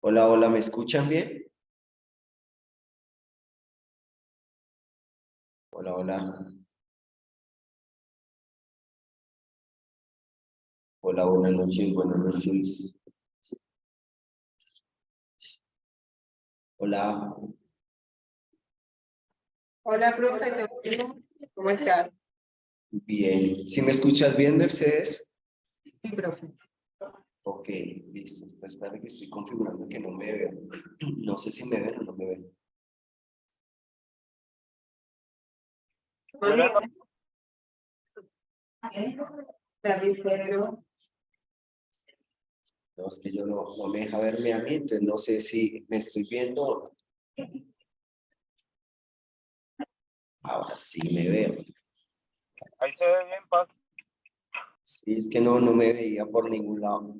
Hola, hola, ¿me escuchan bien? Hola, hola. Hola, buenas noches, buenas noches. Hola, Hola, profe, ¿cómo estás? bien. ¿Sí me escuchas bien, Mercedes? Sí, profe. Ok, listo. Espera que estoy configurando que no me veo. No sé si me ven o no me ven. Hola, David Cero. No, es que yo no me deja verme a mí, entonces no sé si me estoy viendo o no. Ahora sí me veo. Ahí se ve bien, Paz. Sí, es que no me veía por ningún lado.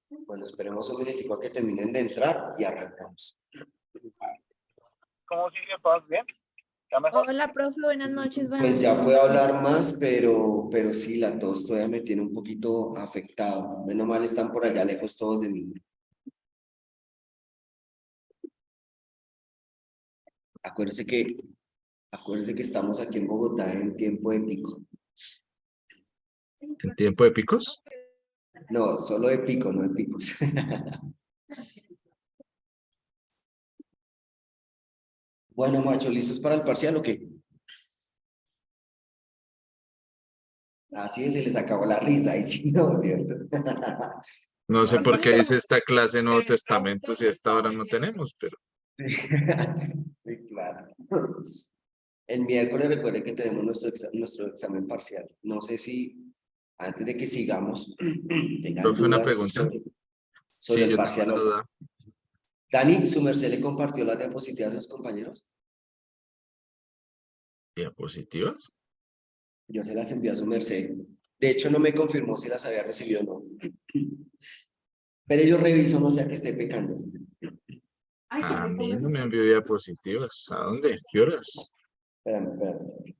Bueno, esperemos un minutico a que terminen de entrar y arrancamos. ¿Cómo sigue, Paz? ¿Bien? ¿Ya mejor? Hola, profe, buenas noches. Pues ya puedo hablar más, pero sí, la tos todavía me tiene un poquito afectado. Menos mal están por allá lejos todos de mí. Acuérdese que, acuérdese que estamos aquí en Bogotá en tiempo de pico. ¿En tiempo de picos? No, solo de pico, no de picos. Bueno, macho, ¿listos para el parcial o qué? Así es, se les acabó la risa, y sí, no, ¿cierto? No sé por qué dice esta clase Nuevo Testamento si hasta ahora no tenemos, pero Sí, claro. El miércoles recuerden que tenemos nuestro examen parcial. No sé si antes de que sigamos tengan profe, una dudas pregunta. sobre Sí, el yo tengo parcial. una duda. Dani, ¿su merced le compartió las diapositivas a sus compañeros? ¿Diapositivas? Yo se las envié a su merced. De hecho, no me confirmó si las había recibido o no. Pero yo reviso, no sea que esté pecando. A mí no me envió diapositivas. ¿A dónde? ¿Qué horas? Espérame.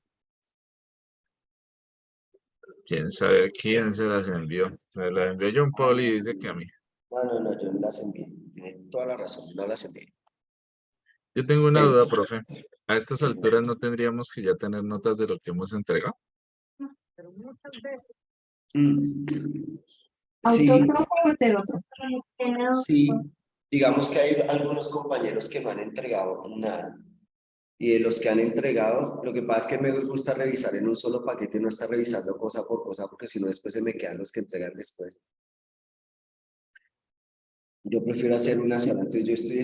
¿Quién sabe a quién se las envió? Se las envió John Paul y dice que a mí. No, yo no las envié. Tiene toda la razón, no las envié. Yo tengo una Eh, duda, profe. A estas sí. alturas no tendríamos que ya tener notas de lo que hemos entregado. Mm. Sí, Autógrafo del otro. sí. Digamos que hay algunos compañeros que no han entregado nada. Y de los que han entregado, lo que pasa es que me gusta revisar en un solo paquete, no estar revisando cosa por cosa, porque si no después se me quedan los que entregan después. Yo prefiero hacer una sola, entonces yo estaba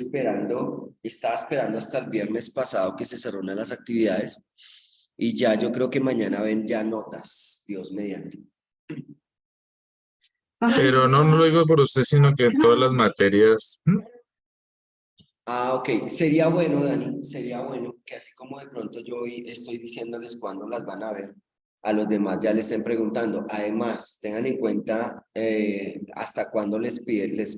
esperando hasta el viernes pasado que se cerraron las actividades y ya yo creo que mañana ven ya notas, Dios mediante. Pero no lo digo por usted, sino que todas las materias. Ah, ok, sería bueno, Dani, sería bueno que así como de pronto yo hoy estoy diciéndoles cuándo las van a ver, a los demás ya les estén preguntando. Además, tengan en cuenta hasta cuándo les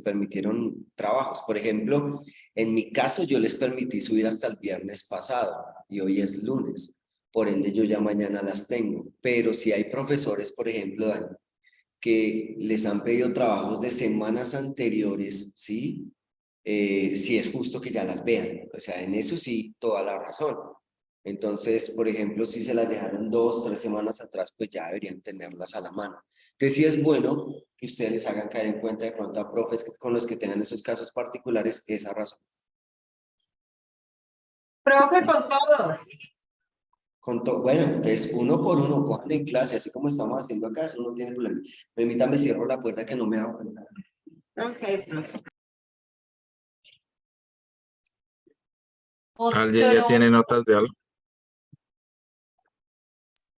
permitieron trabajos. Por ejemplo, en mi caso yo les permití subir hasta el viernes pasado y hoy es lunes. Por ende, yo ya mañana las tengo. Pero si hay profesores, por ejemplo, Dani, que les han pedido trabajos de semanas anteriores, ¿sí? Sí es justo que ya las vean. O sea, en eso sí, toda la razón. Entonces, por ejemplo, si se las dejaron 2, 3 semanas atrás, pues ya deberían tenerlas a la mano. Entonces, sí es bueno que ustedes les hagan caer en cuenta de pronto a profes con los que tengan esos casos particulares esa razón. Profe, con todos. Bueno, entonces uno por uno, cojan en clase, así como estamos haciendo acá, eso no tiene problema. Permítame, cierro la puerta que no me hago cuenta. Ok, profe. ¿Alguien ya tiene notas de algo?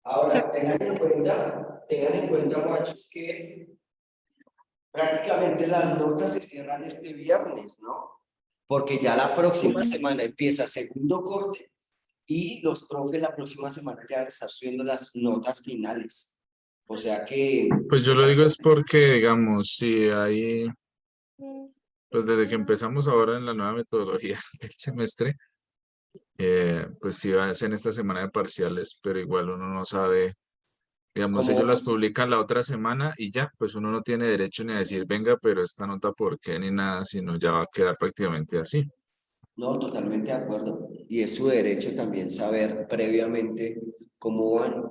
Ahora, tengan en cuenta, machos, que prácticamente las notas se cierran este viernes, ¿no? Porque ya la próxima semana empieza segundo corte y los profes la próxima semana ya van a estar subiendo las notas finales. O sea que Pues yo lo digo es porque, digamos, si hay, pues desde que empezamos ahora en la nueva metodología del semestre, pues sí va a ser en esta semana de parciales, pero igual uno no sabe, digamos, ellos las Como, publican la otra semana y ya, pues uno no tiene derecho ni a decir, venga, pero esta nota por qué ni nada, sino ya va a quedar prácticamente así. no, totalmente de acuerdo. Y es su derecho también saber previamente cómo van.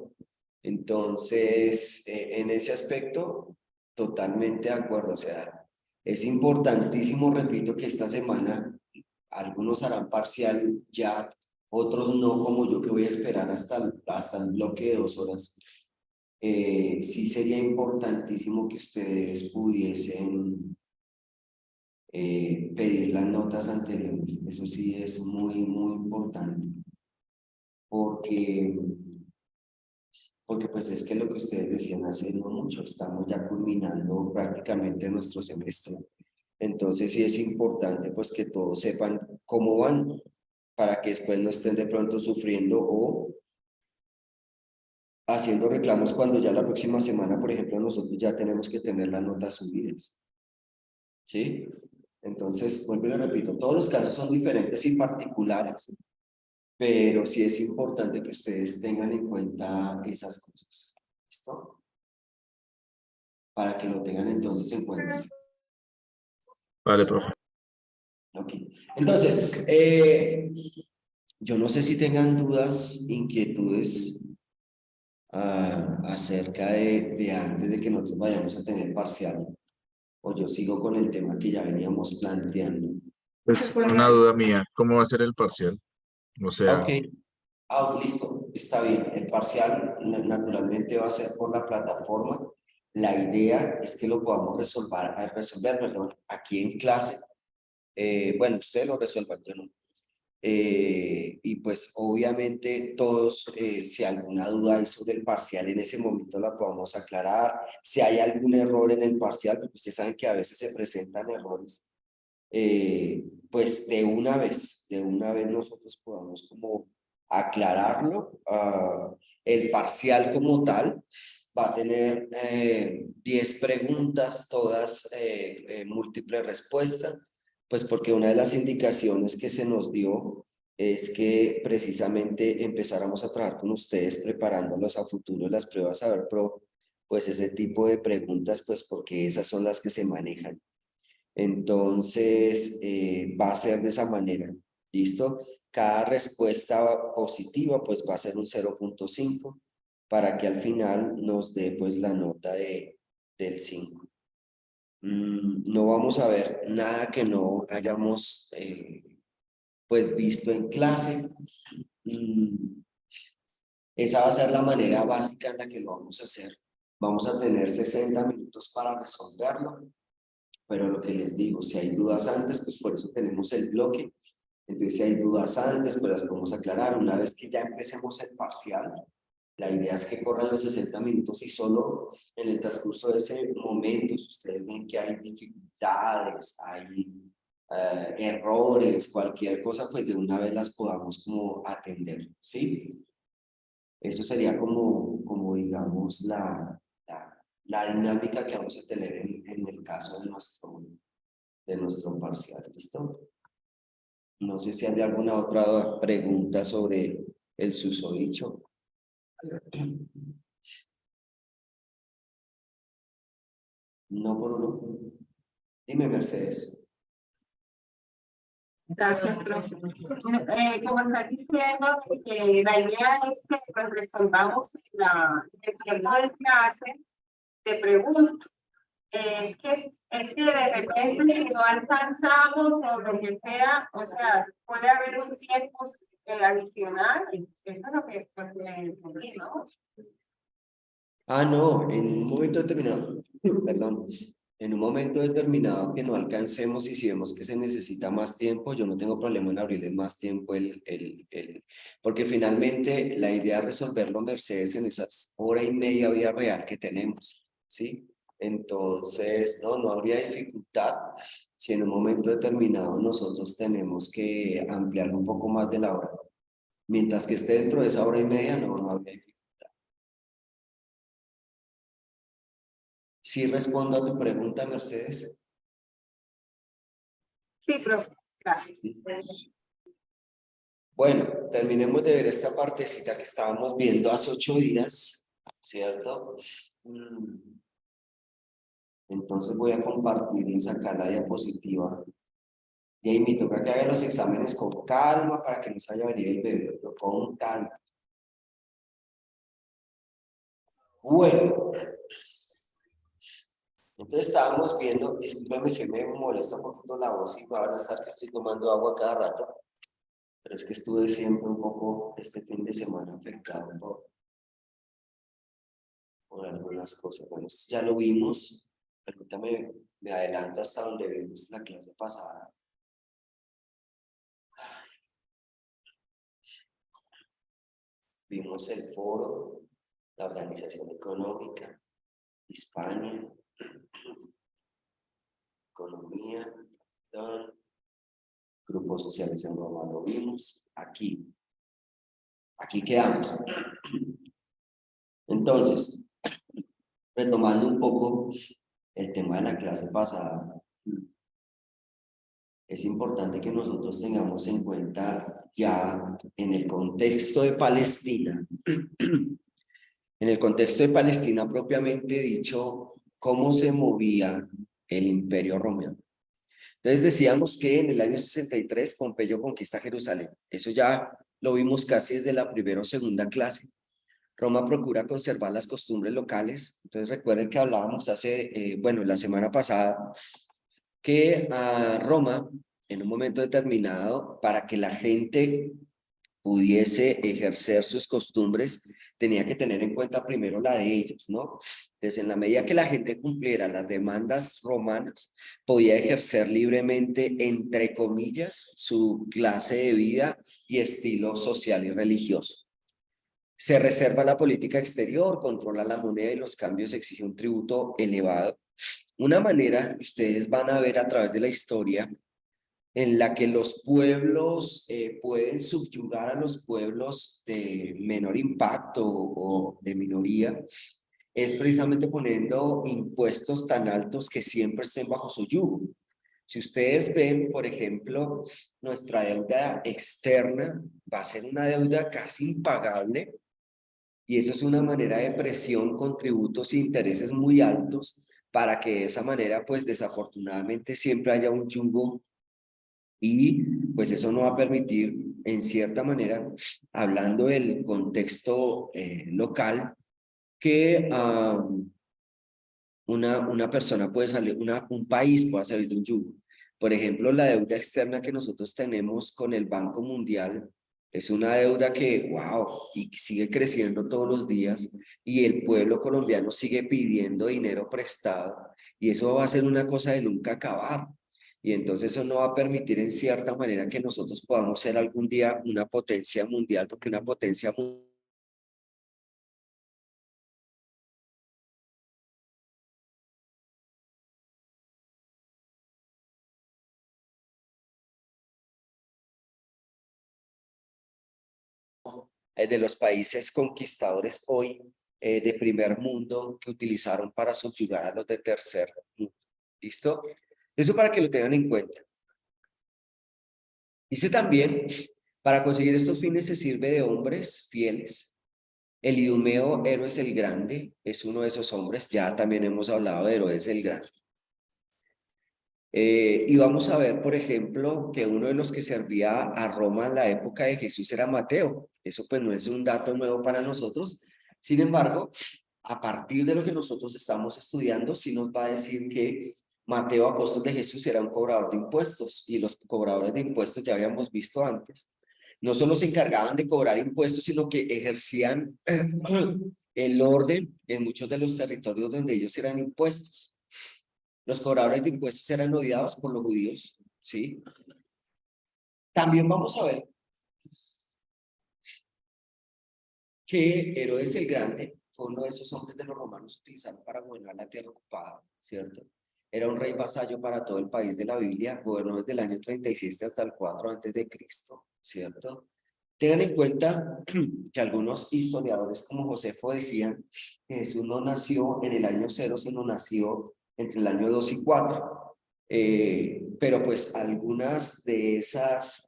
Entonces, en ese aspecto, totalmente de acuerdo. O sea, es importantísimo, repito, que esta semana algunos harán parcial ya, otros no, como yo que voy a esperar hasta el bloque de 2 horas. Sí sería importantísimo que ustedes pudiesen pedir las notas anteriores. Eso sí es muy, muy importante. Porque, porque pues es que lo que ustedes decían hace no mucho, estamos ya culminando prácticamente nuestro semestre. Entonces sí es importante pues que todos sepan cómo van para que después no estén de pronto sufriendo o haciendo reclamos cuando ya la próxima semana, por ejemplo, nosotros ya tenemos que tener las notas subidas. ¿Sí? Entonces, vuelvo y le repito, todos los casos son diferentes y particulares, pero sí es importante que ustedes tengan en cuenta esas cosas. ¿Listo? Para que lo tengan entonces en cuenta. Vale, profe. Ok. Entonces, yo no sé si tengan dudas, inquietudes acerca de antes de que nosotros vayamos a tener parcial, o yo sigo con el tema que ya veníamos planteando. Pues una duda mía, ¿cómo va a ser el parcial? O Ok, sea, listo, está bien. El parcial naturalmente va a ser por la plataforma. La idea es que lo podamos resolver, perdón, aquí en clase. Bueno, ustedes lo resuelvan, yo no. Y pues obviamente todos, si alguna duda hay sobre el parcial en ese momento la podamos aclarar. Si hay algún error en el parcial, porque ustedes saben que a veces se presentan errores, pues de una vez nosotros podamos como aclararlo. El parcial como tal va a tener 10 preguntas, todas múltiple respuesta, pues porque una de las indicaciones que se nos dio es que precisamente empezáramos a trabajar con ustedes preparándolos a futuro las pruebas Saber Pro, pues ese tipo de preguntas, pues porque esas son las que se manejan. Entonces, va a ser de esa manera, ¿listo? Cada respuesta positiva, pues va a ser un 0.5 para que al final nos dé, pues, la nota del 5. No vamos a ver nada que no hayamos, pues, visto en clase. Esa va a ser la manera básica en la que lo vamos a hacer. Vamos a tener 60 minutos para resolverlo. Pero lo que les digo, si hay dudas antes, pues por eso tenemos el bloque. Entonces, si hay dudas antes, pues las podemos aclarar. Una vez que ya empecemos el parcial, la idea es que corran los 60 minutos y solo en el transcurso de ese momento, si ustedes ven que hay dificultades, hay errores, cualquier cosa, pues de una vez las podamos como atender, ¿sí? Eso sería como digamos, la dinámica que vamos a tener en el caso de nuestro parcial. ¿Listo? No sé si hay alguna otra pregunta sobre el susodicho. No por uno. Dime, Mercedes. Gracias, profe. Como está diciendo, que la idea es que pues, resolvamos el tiempo de clase de preguntas. Es que de repente no alcanzamos o lo que sea, o sea, puede haber un tiempo adicional. Eso es lo que pues, me entendí, ¿no? No, en un momento determinado, perdón, en un momento determinado que no alcancemos y si vemos que se necesita más tiempo, yo no tengo problema en abrirle más tiempo porque finalmente la idea es resolverlo, Mercedes, en esas hora y media vía real que tenemos, ¿sí? Entonces, no habría dificultad si en un momento determinado nosotros tenemos que ampliar un poco más de la hora. Mientras que esté dentro de esa hora y media, no habría dificultad. Sí respondo a tu pregunta, Mercedes. Sí, profe. Gracias. Bueno, terminemos de ver esta partecita que estábamos viendo hace 8 días, ¿cierto? Entonces voy a compartirles acá la diapositiva. Y ahí invito a que hagan los exámenes con calma para que no se haya venido el bebé, pero con calma. Bueno, entonces estábamos viendo, discúlpeme si me molesta un poquito la voz y van a estar que estoy tomando agua cada rato, pero es que estuve siempre un poco este fin de semana afectado por algunas cosas. Bueno, esto ya lo vimos, permítame, me adelanto hasta donde vimos la clase pasada. Vimos el foro, la organización económica, Hispania, economía, grupos sociales en Roma, lo vimos aquí quedamos. Entonces, retomando un poco el tema de la clase pasada, es importante que nosotros tengamos en cuenta ya en el contexto de Palestina, en el contexto de Palestina propiamente dicho, cómo se movía el Imperio Romano. Entonces decíamos que en el año 63 Pompeyo conquista Jerusalén. Eso ya lo vimos casi desde la primera o segunda clase. Roma procura conservar las costumbres locales. Entonces recuerden que hablábamos la semana pasada, que a Roma, en un momento determinado, para que la gente pudiese ejercer sus costumbres, tenía que tener en cuenta primero la de ellos, ¿no? Entonces, en la medida que la gente cumpliera las demandas romanas, podía ejercer libremente, entre comillas, su clase de vida y estilo social y religioso. Se reserva la política exterior, controla la moneda y los cambios, exige un tributo elevado. Una manera, ustedes van a ver a través de la historia, en la que los pueblos pueden subyugar a los pueblos de menor impacto o de minoría, es precisamente poniendo impuestos tan altos que siempre estén bajo su yugo. Si ustedes ven, por ejemplo, nuestra deuda externa va a ser una deuda casi impagable, y eso es una manera de presión con tributos e intereses muy altos para que de esa manera, pues desafortunadamente siempre haya un yugo, y pues eso no va a permitir, en cierta manera, hablando del contexto local, que una persona puede salir, un país pueda salir de un yugo. Por ejemplo, la deuda externa que nosotros tenemos con el Banco Mundial es una deuda que, wow, y sigue creciendo todos los días, y el pueblo colombiano sigue pidiendo dinero prestado, y eso va a ser una cosa de nunca acabar. Y entonces eso no va a permitir en cierta manera que nosotros podamos ser algún día una potencia mundial, porque una potencia mundial de los países conquistadores hoy de primer mundo que utilizaron para subyugar a los de tercer mundo. ¿Listo? Eso para que lo tengan en cuenta. Dice también, para conseguir estos fines se sirve de hombres fieles. El idumeo Héroes el Grande es uno de esos hombres, ya también hemos hablado de Héroes el Grande. Y vamos a ver, por ejemplo, que uno de los que servía a Roma en la época de Jesús era Mateo. Eso pues no es un dato nuevo para nosotros. Sin embargo, a partir de lo que nosotros estamos estudiando, sí nos va a decir que Mateo, apóstol de Jesús, era un cobrador de impuestos, y los cobradores de impuestos ya habíamos visto antes. No solo se encargaban de cobrar impuestos, sino que ejercían el orden en muchos de los territorios donde ellos eran impuestos. Los cobradores de impuestos eran odiados por los judíos, ¿sí? También vamos a ver que Herodes el Grande fue uno de esos hombres de los romanos utilizados para gobernar la tierra ocupada, ¿cierto? Era un rey vasallo para todo el país de la Biblia, gobernó desde el año 36 hasta el 4 antes de Cristo, ¿cierto? Tengan en cuenta que algunos historiadores como Josefo decían que Jesús no nació en el año 0, sino nació entre el año 2 y 4. Pero pues algunas de esas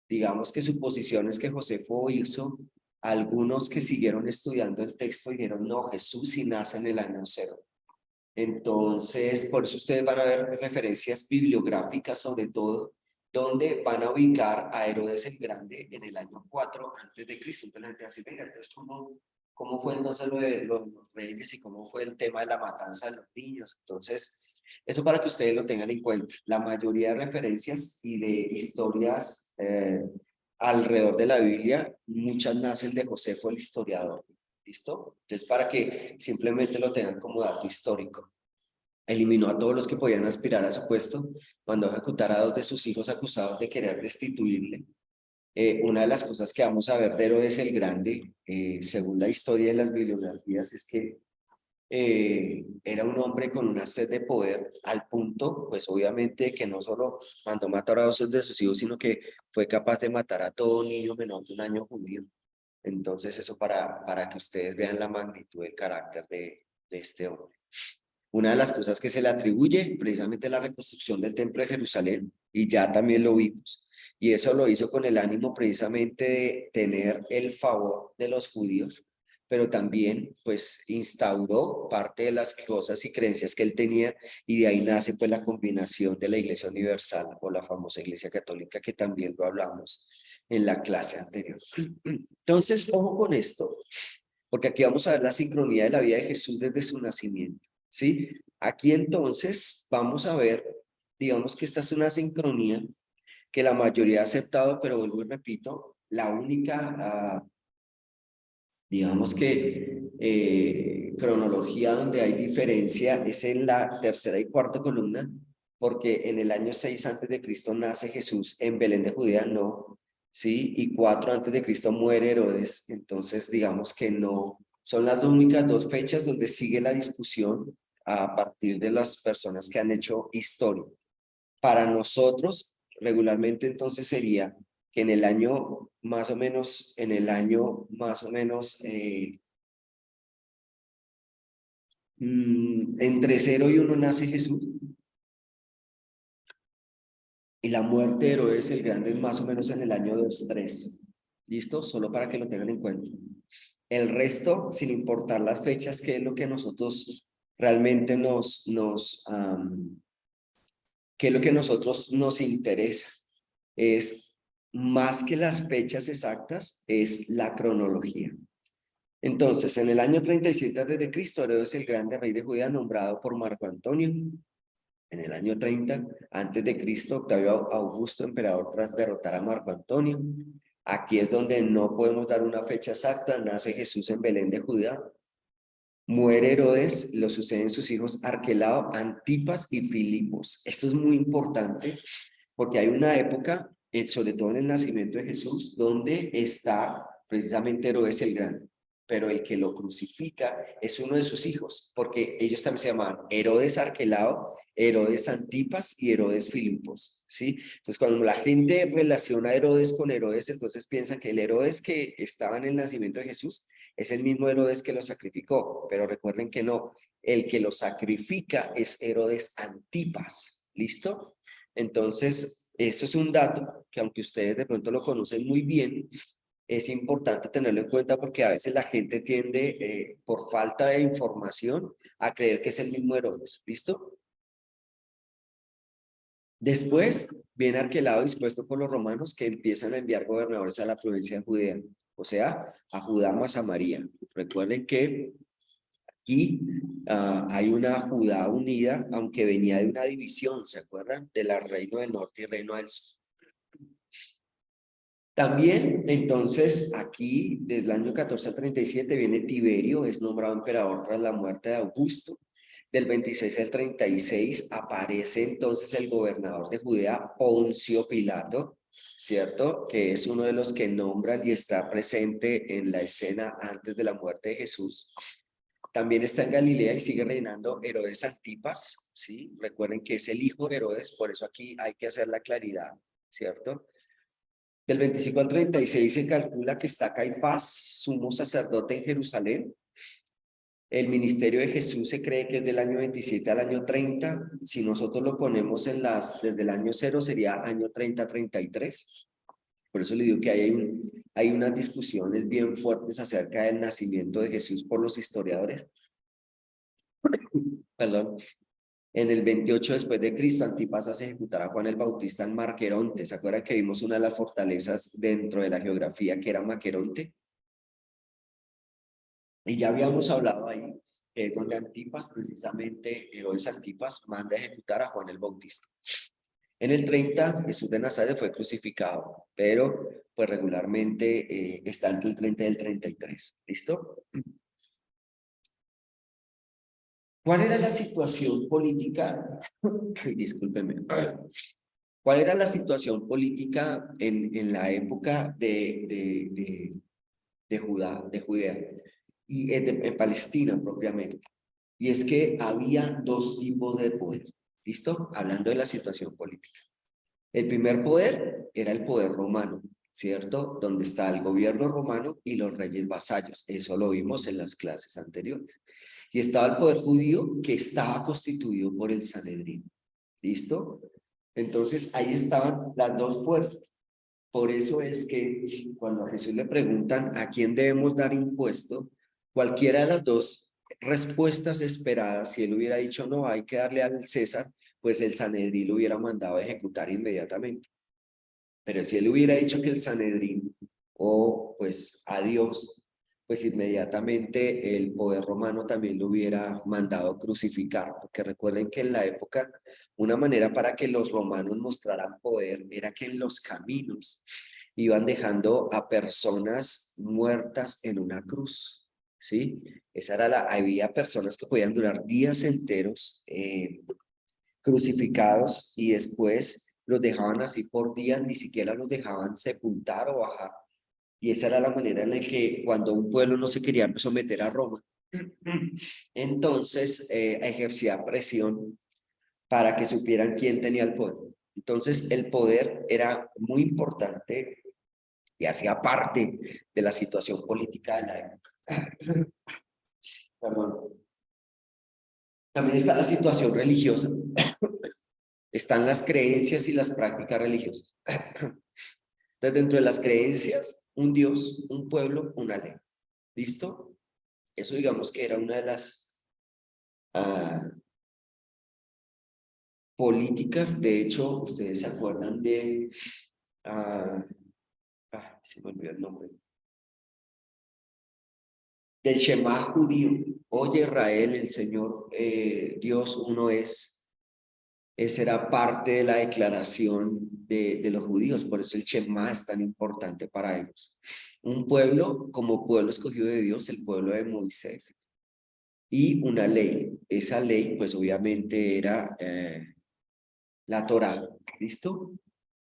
digamos que suposiciones que Josefo hizo, algunos que siguieron estudiando el texto dijeron, no, Jesús sí nace en el año 0. Entonces, por eso ustedes van a ver referencias bibliográficas sobre todo, donde van a ubicar a Herodes el Grande en el año 4 antes de Cristo. Entonces la gente va a decir, venga, entonces ¿cómo fue entonces lo de los reyes y cómo fue el tema de la matanza de los niños? Entonces, eso para que ustedes lo tengan en cuenta. La mayoría de referencias y de historias alrededor de la Biblia, muchas nacen de Josefo el historiador. ¿Listo? Entonces, para que simplemente lo tengan como dato histórico. Eliminó a todos los que podían aspirar a su puesto, mandó a ejecutar a 2 de sus hijos acusados de querer destituirle. Una de las cosas que vamos a ver de Herodes el Grande, según la historia de las bibliografías, es que era un hombre con una sed de poder al punto, pues obviamente que no solo mandó matar a 2 de sus hijos, sino que fue capaz de matar a todo niño menor de 1 año judío. Entonces eso para que ustedes vean la magnitud del carácter de este hombre. Una de las cosas que se le atribuye precisamente la reconstrucción del templo de Jerusalén, y ya también lo vimos, y eso lo hizo con el ánimo precisamente de tener el favor de los judíos, pero también pues instauró parte de las cosas y creencias que él tenía, y de ahí nace pues la combinación de la Iglesia Universal o la famosa Iglesia Católica, que también lo hablamos en la clase anterior. Entonces, ojo con esto, porque aquí vamos a ver la sincronía de la vida de Jesús desde su nacimiento, ¿sí? Aquí entonces vamos a ver, digamos que esta es una sincronía que la mayoría ha aceptado, pero vuelvo y repito, la única, digamos que cronología donde hay diferencia es en la 3ª y 4ª columna, porque en el año 6 antes de Cristo nace Jesús en Belén de Judea, no, ¿sí? Y 4 antes de Cristo muere Herodes. Entonces digamos que no, son las únicas 2 fechas donde sigue la discusión a partir de las personas que han hecho historia. Para nosotros, regularmente entonces sería que en el año más o menos, entre 0 y 1 nace Jesús. Y la muerte de Herodes el Grande es más o menos en el año 2-3. ¿Listo? Solo para que lo tengan en cuenta. El resto, sin importar las fechas, que es lo que a nosotros realmente que es lo que a nosotros nos interesa, es más que las fechas exactas, es la cronología. Entonces, en el año 37 a.C., Herodes el Grande, rey de Judea, nombrado por Marco Antonio. En el año 30 a.C., Octavio Augusto, emperador, tras derrotar a Marco Antonio. Aquí es donde no podemos dar una fecha exacta. Nace Jesús en Belén de Judea. Muere Herodes, lo suceden sus hijos Arquelao, Antipas y Filipos. Esto es muy importante porque hay una época, sobre todo en el nacimiento de Jesús, donde está precisamente Herodes el Grande, pero el que lo crucifica es uno de sus hijos, porque ellos también se llamaban Herodes Arquelao, Herodes Antipas y Herodes Filipos, ¿sí? Entonces, cuando la gente relaciona a Herodes con Herodes, entonces piensan que el Herodes que estaba en el nacimiento de Jesús es el mismo Herodes que lo sacrificó, pero recuerden que no, el que lo sacrifica es Herodes Antipas, ¿listo? Entonces, eso es un dato que aunque ustedes de pronto lo conocen muy bien, es importante tenerlo en cuenta porque a veces la gente tiende, por falta de información, a creer que es el mismo Herodes, ¿listo? Después viene Arquelao, dispuesto por los romanos, que empiezan a enviar gobernadores a la provincia de Judea, o sea, a Judá más Samaria. Recuerden que aquí hay una Judá unida, aunque venía de una división, ¿se acuerdan? De la Reino del Norte y Reino del Sur. También, entonces, aquí, desde el año 14 al 37, viene Tiberio, es nombrado emperador tras la muerte de Augusto. Del 26 al 36 aparece entonces el gobernador de Judea, Poncio Pilato, ¿cierto? Que es uno de los que nombran y está presente en la escena antes de la muerte de Jesús. También está en Galilea y sigue reinando Herodes Antipas, ¿sí? Recuerden que es el hijo de Herodes, por eso aquí hay que hacer la claridad, ¿cierto? Del 25 al 36 se calcula que está Caifás, sumo sacerdote en Jerusalén. El ministerio de Jesús se cree que es del año 27 al año 30. Si nosotros lo ponemos desde el año 0 sería año 30-33. Por eso le digo que hay unas discusiones bien fuertes acerca del nacimiento de Jesús por los historiadores. Perdón. En el 28 después de Cristo, Antipas hace ejecutar a Juan el Bautista en Maqueronte. ¿Se acuerdan que vimos una de las fortalezas dentro de la geografía que era Maqueronte? Y ya habíamos hablado ahí, que es donde Antipas, precisamente Herodes Antipas, manda a ejecutar a Juan el Bautista. En el 30, Jesús de Nazaret fue crucificado, pero pues regularmente está entre el 30 y el 33. ¿Listo? ¿Cuál era la situación política? Discúlpeme. ¿Cuál era la situación política en la época de Judea y en Palestina propiamente? Y es que había dos tipos de poder. ¿Listo? Hablando de la situación política. El primer poder era el poder romano, ¿cierto? Donde está el gobierno romano y los reyes vasallos. Eso lo vimos en las clases anteriores. Y estaba el poder judío que estaba constituido por el Sanedrín. ¿Listo? Entonces ahí estaban las dos fuerzas. Por eso es que cuando a Jesús le preguntan a quién debemos dar impuesto, cualquiera de las dos respuestas esperadas, si él hubiera dicho no, hay que darle al César, pues el Sanedrín lo hubiera mandado a ejecutar inmediatamente. Pero si él hubiera dicho que el Sanedrín o pues a Dios, pues inmediatamente el poder romano también lo hubiera mandado crucificar, porque recuerden que en la época una manera para que los romanos mostraran poder era que en los caminos iban dejando a personas muertas en una cruz, ¿sí? Había personas que podían durar días enteros crucificados y después los dejaban así por días, ni siquiera los dejaban sepultar o bajar. Y esa era la manera en la que cuando un pueblo no se quería someter a Roma, entonces ejercía presión para que supieran quién tenía el poder. Entonces el poder era muy importante y hacía parte de la situación política de la época. Perdón. También está la situación religiosa. Están las creencias y las prácticas religiosas. Entonces, dentro de las creencias, un Dios, un pueblo, una ley. ¿Listo? Eso digamos que era una de las políticas. De hecho, ustedes se acuerdan de... se me olvidó el nombre. Del Shema judío. Oye Israel, el Señor Dios uno es. Esa era parte de la declaración de los judíos, por eso el Shema es tan importante para ellos. Un pueblo como pueblo escogido de Dios, el pueblo de Moisés, y una ley. Esa ley, pues obviamente era la Torá, ¿listo?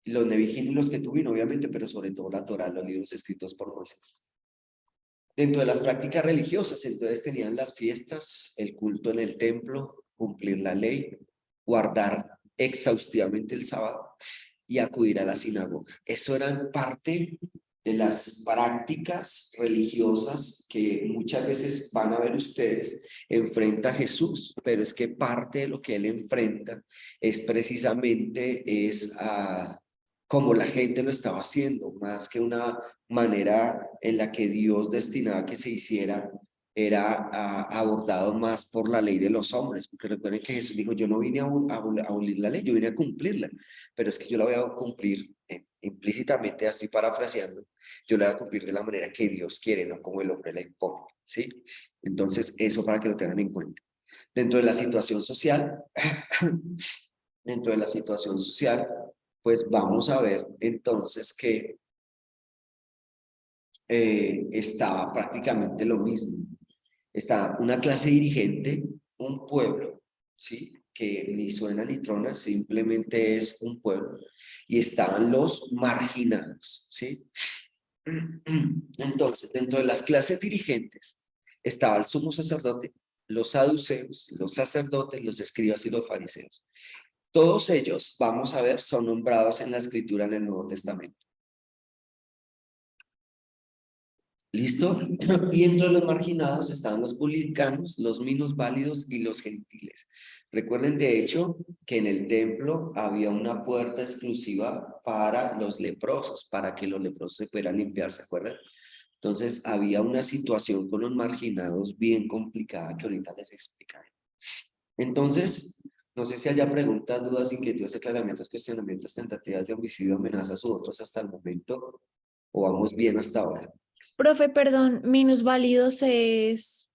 Los Nevijín y los que tuvieron, obviamente, pero sobre todo la Torá, los libros escritos por Moisés. Dentro de las prácticas religiosas, entonces tenían las fiestas, el culto en el templo, cumplir la ley, guardar exhaustivamente el sábado y acudir a la sinagoga. Eso eran parte de las prácticas religiosas que muchas veces van a ver ustedes, enfrenta a Jesús, pero es que parte de lo que él enfrenta es precisamente como la gente lo estaba haciendo, más que una manera en la que Dios destinaba que se hiciera, era abordado más por la ley de los hombres, porque recuerden que Jesús dijo, yo no vine a abolir la ley, yo vine a cumplirla, pero es que yo la voy a cumplir implícitamente, ya estoy parafraseando, yo la voy a cumplir de la manera que Dios quiere, no como el hombre la impone, ¿sí? Entonces, eso para que lo tengan en cuenta. Dentro de la situación social, pues vamos a ver entonces que estaba prácticamente lo mismo. Está una clase dirigente, un pueblo, ¿sí? Que ni suena ni trona, simplemente es un pueblo. Y estaban los marginados, ¿sí? Entonces, dentro de las clases dirigentes estaba el sumo sacerdote, los saduceos, los sacerdotes, los escribas y los fariseos. Todos ellos, vamos a ver, son nombrados en la escritura en el Nuevo Testamento. ¿Listo? Y entre los marginados estaban los publicanos, los minusválidos y los gentiles. Recuerden, de hecho, que en el templo había una puerta exclusiva para los leprosos, para que los leprosos se pudieran limpiar, ¿se acuerdan? Entonces, había una situación con los marginados bien complicada que ahorita les explicaré. Entonces, no sé si haya preguntas, dudas, inquietudes, aclaramientos, cuestionamientos, tentativas de homicidio, amenazas u otros hasta el momento, o vamos bien hasta ahora. Profe, perdón, minusválidos es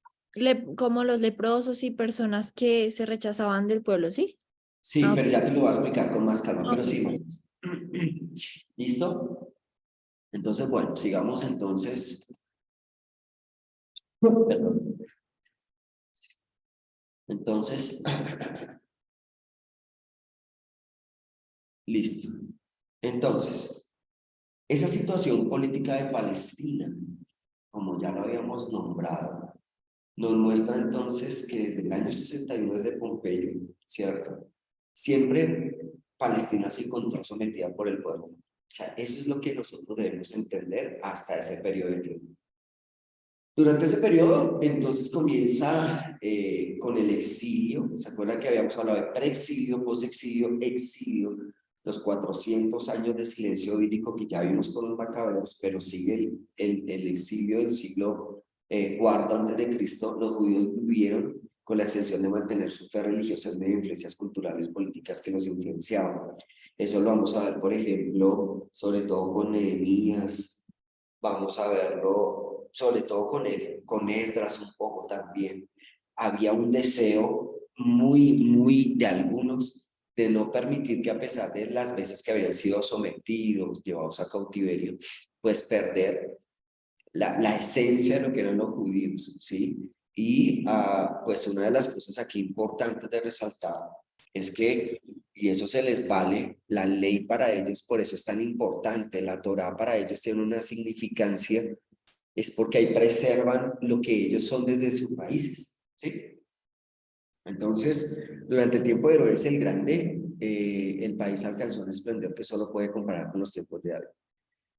como los leprosos y personas que se rechazaban del pueblo, ¿sí? Sí, Ah, pero ya te lo voy a explicar con más calma, pero ok. sí. ¿Listo? Entonces, bueno, sigamos entonces. Perdón. Entonces, listo. Entonces, esa situación política de Palestina, como ya lo habíamos nombrado, nos muestra entonces que desde el año 61 desde Pompeyo, ¿cierto? Siempre Palestina se encontró sometida por el pueblo. O sea, eso es lo que nosotros debemos entender hasta ese periodo de tiempo. Durante ese periodo, entonces comienza con el exilio. ¿Se acuerdan que habíamos hablado de preexilio, posexilio, exilio? Los 400 años de silencio bíblico que ya vimos con los macabeos, pero sigue el exilio del siglo cuarto antes de Cristo. Los judíos vivieron con la excepción de mantener su fe religiosa en medio de influencias culturales, políticas que los influenciaban. Eso lo vamos a ver, por ejemplo, sobre todo con Nehemías. Vamos a verlo sobre todo con Esdras un poco también. Había un deseo muy de algunos de no permitir que a pesar de las veces que habían sido sometidos, llevados a cautiverio, pues perder la esencia de lo que eran los judíos, ¿sí? Y pues una de las cosas aquí importantes de resaltar es que, y eso se les vale, la ley para ellos, por eso es tan importante, la Torá para ellos tiene una significancia, es porque ahí preservan lo que ellos son desde sus países, ¿sí? Entonces, durante el tiempo de Herodes el Grande, el país alcanzó un esplendor que solo puede comparar con los tiempos de David.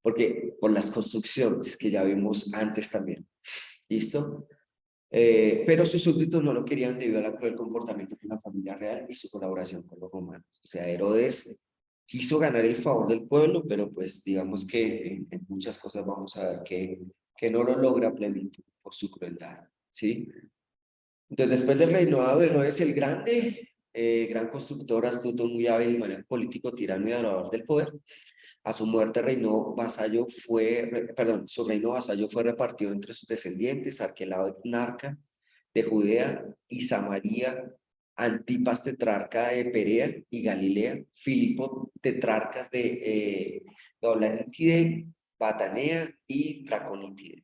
Porque por las construcciones que ya vimos antes también. ¿Listo? Pero sus súbditos no lo querían debido al cruel comportamiento de la familia real y su colaboración con los romanos. O sea, Herodes quiso ganar el favor del pueblo, pero pues digamos que en muchas cosas vamos a ver que no lo logra a plenitud por su crueldad, ¿sí? Entonces, después del reinado de Herodes el Grande, gran constructor, astuto, muy hábil y manejo político, tirano y adorador del poder, a su muerte su reino vasallo fue repartido entre sus descendientes, Arquelao Narca de Judea y Samaria, Antipas tetrarca de Perea y Galilea, Filipo tetrarcas de Daulanítide, Batanea y Traconítide.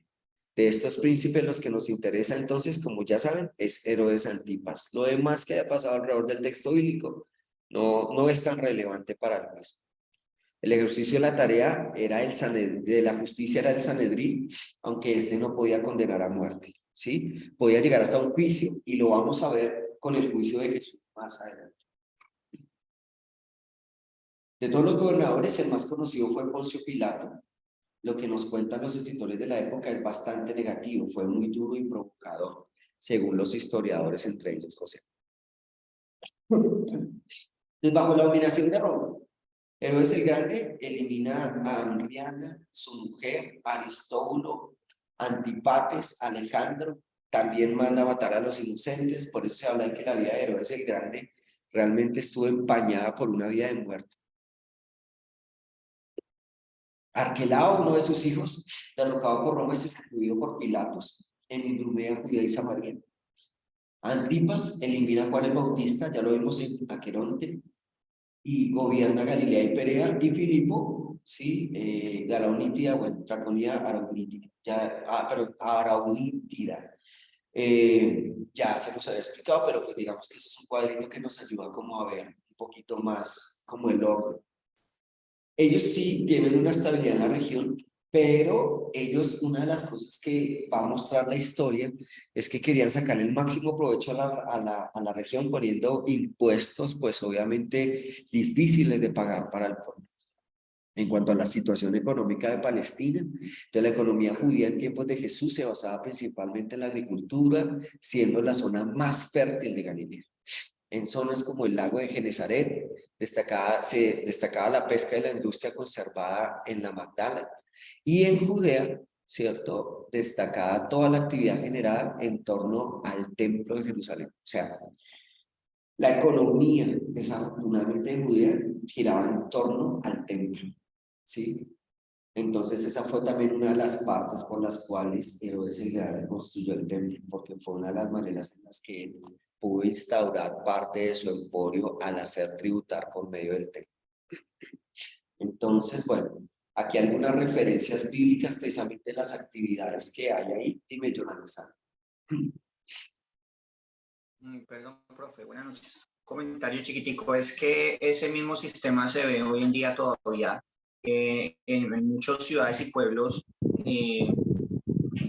De estos príncipes los que nos interesa entonces, como ya saben, es Herodes Antipas. Lo demás que haya pasado alrededor del texto bíblico no es tan relevante para el mismo. El ejercicio de la tarea era de la justicia era el Sanedrín, aunque este no podía condenar a muerte, ¿sí? Podía llegar hasta un juicio y lo vamos a ver con el juicio de Jesús más adelante. De todos los gobernadores, el más conocido fue Poncio Pilato. Lo que nos cuentan los escritores de la época es bastante negativo, fue muy duro y provocador, según los historiadores, entre ellos José. Bajo la dominación de Roma, Herodes el Grande elimina a Amriana, su mujer, Aristóbulo, Antipates, Alejandro, también manda a matar a los inocentes, por eso se habla de que la vida de Herodes el Grande realmente estuvo empañada por una vida de muerte. Arquelao, uno de sus hijos, derrocado por Roma y sustituido por Pilatos en Idumea, Judea y Samaria. Antipas elimina a Juan el Bautista, ya lo vimos en Aqueronte, y gobierna Galilea y Perea, y Filipo, sí, Galaunítida, bueno, Traconía, Araunítida, Araunítida. Ya se nos había explicado, pero pues digamos que eso es un cuadrito que nos ayuda como a ver un poquito más como el orden. Ellos sí tienen una estabilidad en la región, pero ellos, una de las cosas que va a mostrar la historia es que querían sacar el máximo provecho a la región poniendo impuestos, pues obviamente difíciles de pagar para el pueblo. En cuanto a la situación económica de Palestina, entonces la economía judía en tiempos de Jesús se basaba principalmente en la agricultura, siendo la zona más fértil de Galilea. En zonas como el lago de Genesaret se destacaba la pesca y la industria conservada en la Magdala. Y en Judea, ¿cierto? Destacada toda la actividad generada en torno al templo de Jerusalén. O sea, la economía, desafortunadamente, de Judea giraba en torno al templo, ¿sí? Entonces esa fue también una de las partes por las cuales Herodes el Grande construyó el templo, porque fue una de las maneras en las que él pudo instaurar parte de su emporio al hacer tributar por medio del templo. Entonces, bueno, aquí algunas referencias bíblicas precisamente de las actividades que hay ahí. Dime, Jonathan. Perdón, profe, buenas noches. Comentario chiquitico, es que ese mismo sistema se ve hoy en día todavía en muchas ciudades y pueblos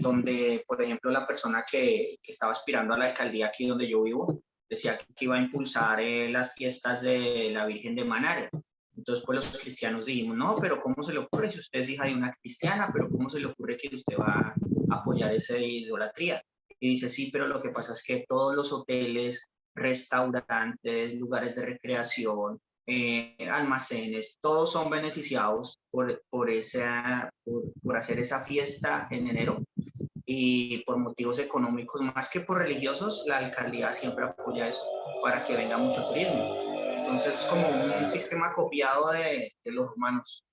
donde, por ejemplo, la persona que estaba aspirando a la alcaldía aquí donde yo vivo, decía que iba a impulsar las fiestas de la Virgen de Manare. Entonces, pues los cristianos dijimos, no, pero ¿cómo se le ocurre si usted es hija de una cristiana? Pero ¿cómo se le ocurre que usted va a apoyar esa idolatría? Y dice, sí, pero lo que pasa es que todos los hoteles, restaurantes, lugares de recreación, almacenes, todos son beneficiados por hacer esa fiesta en enero, y por motivos económicos, más que por religiosos, la alcaldía siempre apoya eso para que venga mucho turismo. Entonces es como un sistema copiado de los romanos.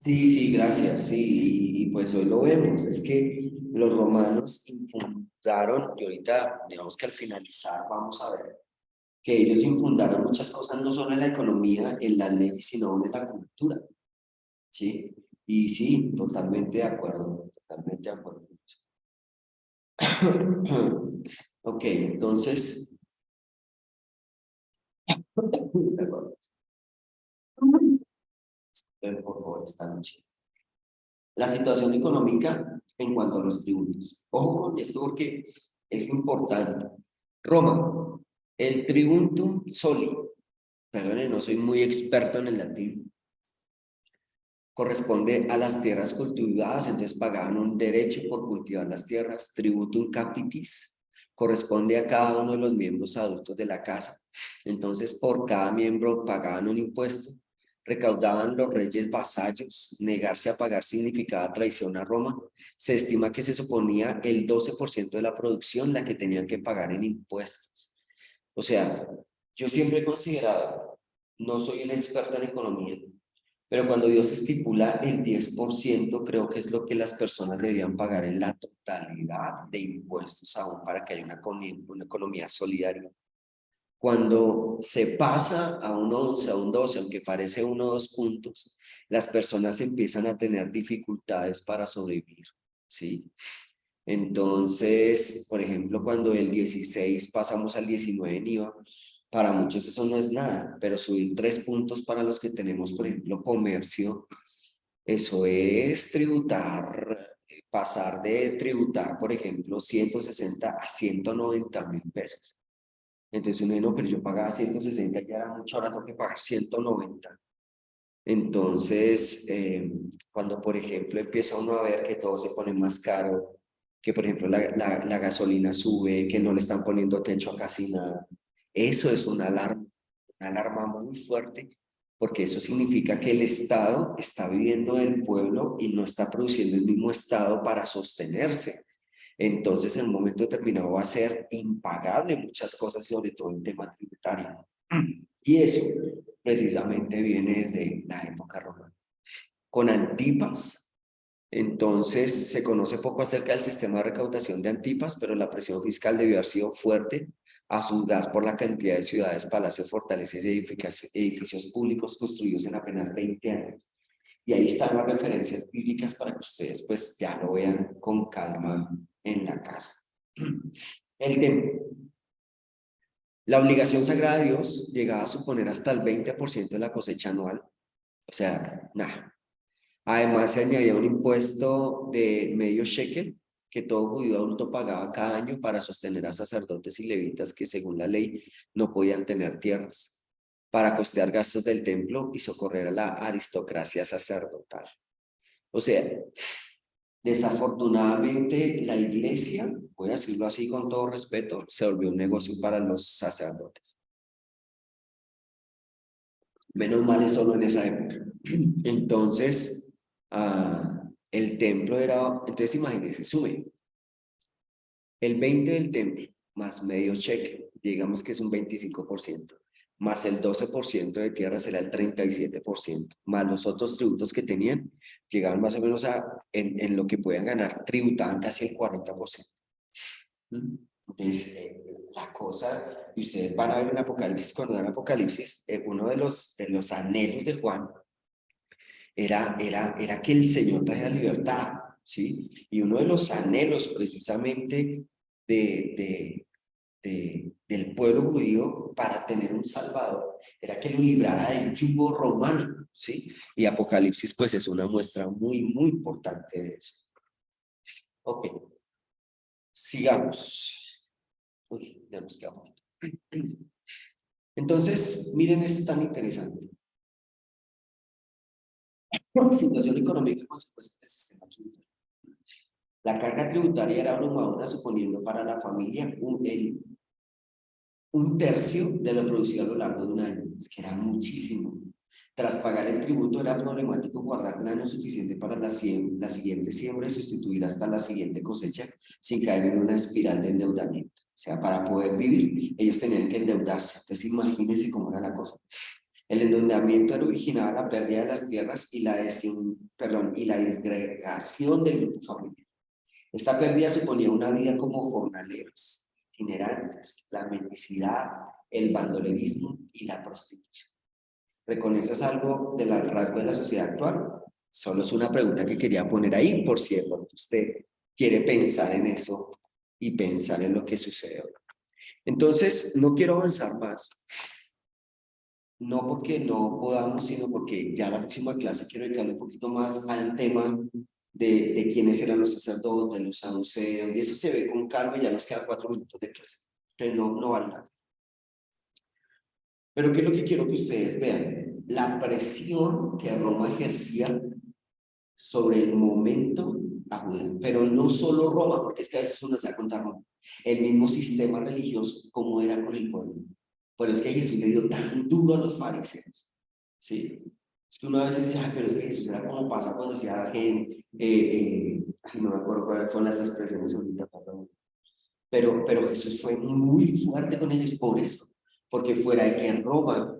Sí, sí, gracias. Sí, y pues hoy lo vemos. Es que los romanos infundaron, y ahorita digamos que al finalizar vamos a ver que ellos infundaron muchas cosas, no solo en la economía, en las leyes, sino en la cultura. ¿Sí? Y sí, totalmente de acuerdo, totalmente de acuerdo con eso. Ok, entonces, perdón, por favor, esta noche. La situación económica en cuanto a los tributos. Ojo con esto porque es importante. Roma, el tributum soli, perdone, no soy muy experto en el latín, corresponde a las tierras cultivadas, entonces pagaban un derecho por cultivar las tierras. Tributum capitis corresponde a cada uno de los miembros adultos de la casa, entonces por cada miembro pagaban un impuesto. Recaudaban los reyes vasallos. Negarse a pagar significaba traición a Roma. Se estima que se suponía el 12% de la producción la que tenían que pagar en impuestos. O sea, yo siempre he considerado, no soy un experto en economía, pero cuando Dios estipula el 10%, creo que es lo que las personas deberían pagar en la totalidad de impuestos, aún para que haya una economía solidaria. Cuando se pasa a un 11, a un 12, aunque parece 1 o 2 puntos, las personas empiezan a tener dificultades para sobrevivir, ¿sí? Entonces, por ejemplo, cuando del 16 pasamos al 19 en IVA, para muchos eso no es nada, pero subir 3 puntos para los que tenemos, por ejemplo, comercio, eso es tributar, pasar de tributar, por ejemplo, 160 a 190.000 pesos. Entonces uno dice, no, pero yo pagaba 160, ya era mucho, ahora tengo que pagar 190. Entonces, cuando por ejemplo empieza uno a ver que todo se pone más caro, que por ejemplo la gasolina sube, que no le están poniendo techo a casi nada, eso es una alarma muy fuerte, porque eso significa que el Estado está viviendo del pueblo y no está produciendo el mismo Estado para sostenerse. Entonces, en un momento determinado va a ser impagable muchas cosas, sobre todo en tema tributario. Y eso precisamente viene desde la época romana. Con Antipas, entonces se conoce poco acerca del sistema de recaudación de Antipas, pero la presión fiscal debió haber sido fuerte a juzgar por la cantidad de ciudades, palacios, fortalezas y edificios públicos construidos en apenas 20 años. Y ahí están las referencias bíblicas para que ustedes pues ya lo vean con calma en la casa. El templo. La obligación sagrada de Dios llegaba a suponer hasta el 20% de la cosecha anual. O sea, nada. Además se añadía un impuesto de medio shekel que todo judío adulto pagaba cada año para sostener a sacerdotes y levitas que según la ley no podían tener tierras. para costear gastos del templo y socorrer a la aristocracia sacerdotal. O sea, desafortunadamente la iglesia, voy a decirlo así con todo respeto, se volvió un negocio para los sacerdotes. Menos mal es solo en esa época. Entonces, el templo era, entonces imagínense, sume el 20 del templo más medio cheque, digamos que es un 25%, más el 12% de tierra será el 37%, más los otros tributos que tenían, llegaban más o menos en lo que podían ganar, tributaban casi el 40%. Entonces, la cosa, y ustedes van a ver en Apocalipsis, cuando dan Apocalipsis, uno de los anhelos de Juan era que el Señor trajera libertad, ¿sí? Y uno de los anhelos precisamente del pueblo judío para tener un Salvador era que lo librara del yugo romano, ¿sí? Y Apocalipsis pues es una muestra muy, muy importante de eso. Ok, sigamos. Uy, ya nos queda poquito. Entonces, miren esto tan interesante. Situación económica y consecuencias del sistema tributario. La carga tributaria era abrumadora, suponiendo para la familia un tercio de lo producido a lo largo de un año. Es que era muchísimo. Tras pagar el tributo era problemático guardar grano suficiente para la siguiente siembra y sustituir hasta la siguiente cosecha sin caer en una espiral de endeudamiento. O sea, para poder vivir, ellos tenían que endeudarse. Entonces, imagínense cómo era la cosa. El endeudamiento era originaba la pérdida de las tierras y la disgregación del grupo familiar. Esta pérdida suponía una vida como jornaleros, itinerantes, la mendicidad, el bandolerismo y la prostitución. ¿Reconoces algo del rasgo de la sociedad actual? Solo es una pregunta que quería poner ahí por si de pronto usted quiere pensar en eso y pensar en lo que sucede hoy. Entonces, no quiero avanzar más. No porque no podamos, sino porque ya la próxima clase quiero dedicarle un poquito más al tema de quiénes eran los sacerdotes, los saduceos, y eso se ve con calma y ya nos quedan 4 minutos de clase. Entonces no vale nada. Pero ¿qué es lo que quiero que ustedes vean? La presión que Roma ejercía sobre el momento a Judea. Pero no solo Roma, porque es que a veces uno se da cuenta Roma. El mismo sistema religioso como era con el pueblo. Por eso es que Jesús le dio tan duro a los fariseos. ¿Sí? Es que uno a veces dice, ay, pero es que Jesús era como pasa cuando decía ay, no me acuerdo cuáles fueron las expresiones ahorita, pero Jesús fue muy fuerte con ellos por eso. Porque fuera de que en Roma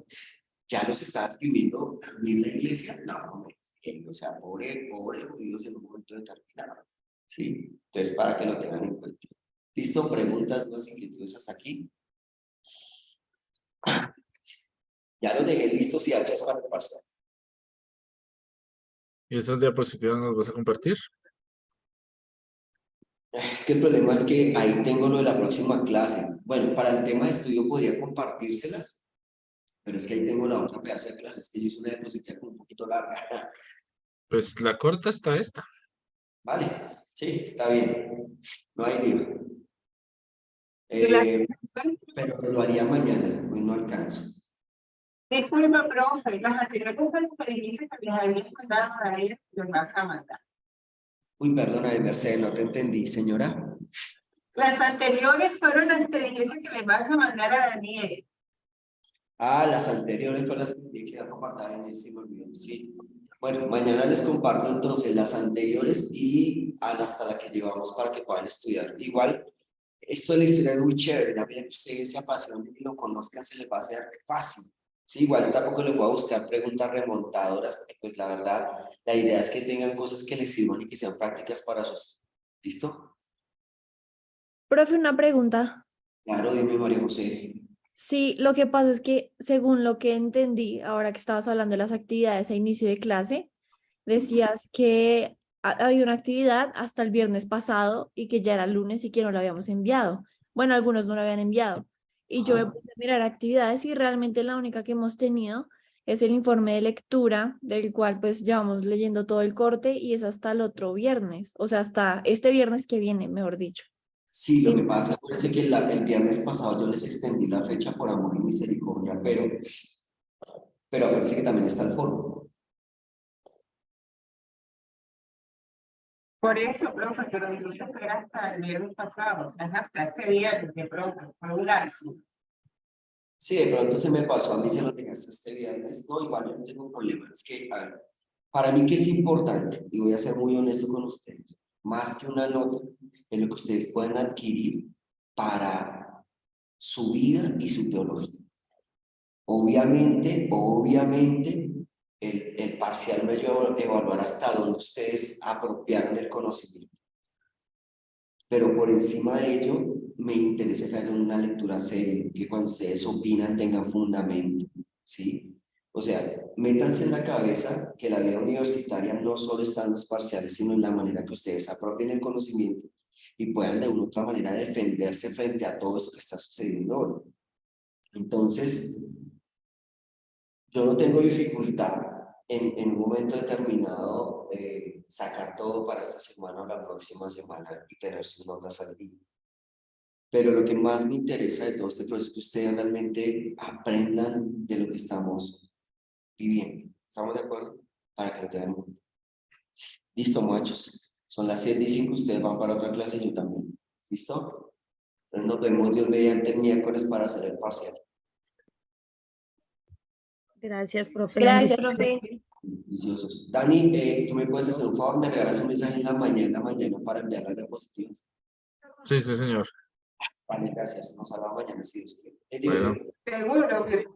ya los estaba escribiendo también la iglesia, no, o sea, pobre judíos en un momento determinado, ¿sí? Entonces, para que lo tengan en cuenta. ¿Listo? ¿Preguntas, dudas, inquietudes hasta aquí? Ya los dejé listos y hachas para pasar. ¿Y esas diapositivas nos vas a compartir? Es que el problema es que ahí tengo lo de la próxima clase. Bueno, para el tema de estudio podría compartírselas, pero es que ahí tengo la otra pedazo de clase. Es que yo hice una diapositiva como un poquito larga. Pues la corta está esta. Vale, sí, está bien. No hay lío. Pero lo haría mañana, hoy no alcanzo. Disculpa, profe, las anteriores experiencias que les habían mandado a ellos, los vas a mandar. Uy, perdóname, Mercedes, no te entendí, señora. Las anteriores fueron las experiencias que les vas a mandar a Daniel. Ah, las anteriores fueron las que dije que iba a compartir en el simultáneo, sí. Bueno, mañana les comparto entonces las anteriores y hasta la que llevamos para que puedan estudiar. Igual, esto de la historia es muy chévere, la vida que ustedes se apasionen y lo conozcan se les va a hacer fácil. Sí, igual yo tampoco les voy a buscar preguntas remontadoras, porque pues la verdad, la idea es que tengan cosas que les sirvan y que sean prácticas para su estudio. ¿Listo? Profe, una pregunta. Claro, dime, María José. Sí, lo que pasa es que según lo que entendí, ahora que estabas hablando de las actividades a inicio de clase, decías que había una actividad hasta el viernes pasado y que ya era lunes y que no la habíamos enviado. Bueno, algunos no la habían enviado. Y yo me Ajá. puse a mirar actividades y realmente la única que hemos tenido es el informe de lectura, del cual pues llevamos leyendo todo el corte y es hasta el otro viernes, o sea, hasta este viernes que viene, mejor dicho. Sí, lo Sí, que pasa es que el viernes pasado yo les extendí la fecha por amor y misericordia, pero Pero acuérdense que también está el foro. Por eso, profe, pero yo esperé hasta el viernes pasado, o sea, hasta este viernes de pronto, fue un lapsus. Sí, de pronto se me pasó, a mí se lo dejaste este viernes. No, igual yo no tengo problema. Es que, a ver, para mí que es importante, y voy a ser muy honesto con ustedes, más que una nota, es lo que ustedes pueden adquirir para su vida y su teología. Obviamente, el parcial me ayuda a evaluar hasta dónde ustedes apropiaron el conocimiento. Pero por encima de ello, me interesa que hagan una lectura seria, que cuando ustedes opinan tengan fundamento, ¿sí? O sea, métanse en la cabeza que la vida universitaria no solo está en los parciales, sino en la manera que ustedes apropien el conocimiento y puedan de una u otra manera defenderse frente a todo esto que está sucediendo hoy. Entonces, yo no tengo dificultad en un momento determinado sacar todo para esta semana o la próxima semana y tener sus notas al día. Pero lo que más me interesa de todo este proceso es que ustedes realmente aprendan de lo que estamos viviendo. ¿Estamos de acuerdo? Para que lo tengan en cuenta. Listo, muchachos. Son las 7:05, ustedes van para otra clase y yo también. ¿Listo? Entonces nos vemos Dios mediante el miércoles para hacer el parcial. Gracias, profe. Gracias, profe. Viciosos. Dani, tú me puedes hacer un favor, me regalas un mensaje en la mañana para enviar las diapositivas. Sí, sí, señor. Vale, gracias. Nos hablamos mañana si Dios quiere. Bueno. Seguro que